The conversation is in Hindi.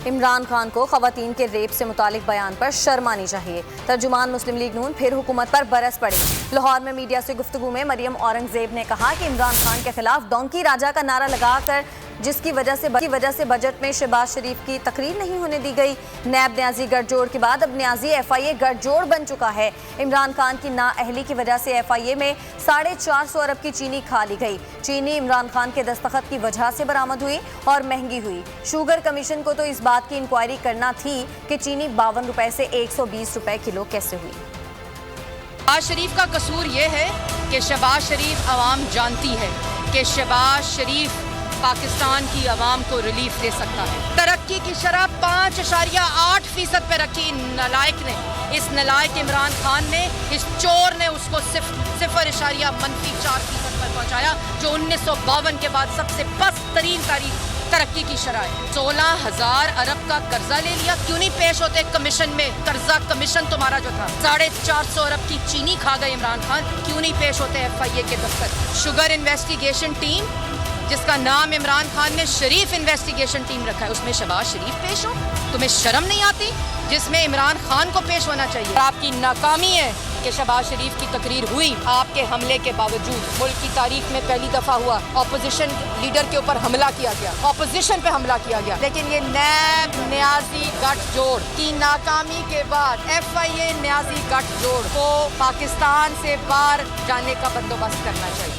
इमरान खान को खवातीन के रेप से मुतालिक बयान पर शर्म आनी चाहिए। तर्जुमान मुस्लिम लीग नून फिर हुकूमत पर बरस पड़ी। लाहौर में मीडिया से गुफ्तगू में मरियम औरंगजेब ने कहा कि इमरान खान के खिलाफ डोंकी राजा का नारा लगाकर जिसकी वजह से बजट में शहबाज शरीफ की तकरीर नहीं होने दी गई। नैब न्याजी गठजोड़ के बाद अब न्याजी FIA गठजोड़ बन चुका है। इमरान खान की नाअहली की वजह से FIA में 450 अरब की चीनी खा ली गई। चीनी इमरान खान के दस्तखत की वजह से बरामद हुई और महंगी हुई। शुगर कमीशन को तो इस बात की इंक्वायरी करना थी कि चीनी 52 रुपए से 120 रुपए किलो कैसे हुई। शहबाज शरीफ का कसूर ये है कि शहबाज शरीफ आवाम जानती है कि शहबाज शरीफ पाकिस्तान की आवाम को रिलीफ दे सकता है। तरक्की की शरह 5.8% पे रखी नालायक ने, इस नालायक इमरान खान ने, इस चोर ने उसको 0.4% पर पहुंचाया, जो 1952 के बाद सबसे पस्त तरीन तरक्की की शरह है। 16,000 अरब का कर्जा ले लिया, क्यों नहीं पेश होते कमीशन में? कर्जा कमीशन तुम्हारा जो था 450 अरब की चीनी खा गए इमरान खान, क्यों नहीं पेश होते FIA के दफ्तर? शुगर इन्वेस्टिगेशन टीम जिसका नाम इमरान खान ने शरीफ इन्वेस्टिगेशन टीम रखा है, उसमें शहबाज शरीफ पेश हो? तुम्हें शर्म नहीं आती? जिसमें इमरान खान को पेश होना चाहिए। आपकी नाकामी है कि शहबाज शरीफ की तकरीर हुई आपके हमले के बावजूद। मुल्क की तारीख में पहली दफा हुआ ऑपोजिशन लीडर के ऊपर हमला किया गया, ऑपोजिशन पे हमला किया गया। लेकिन ये नैब न्याजी गठजोड़ की नाकामी के बाद FIA न्याजी गठजोड़ को पाकिस्तान से बाहर जाने का बंदोबस्त करना चाहिए।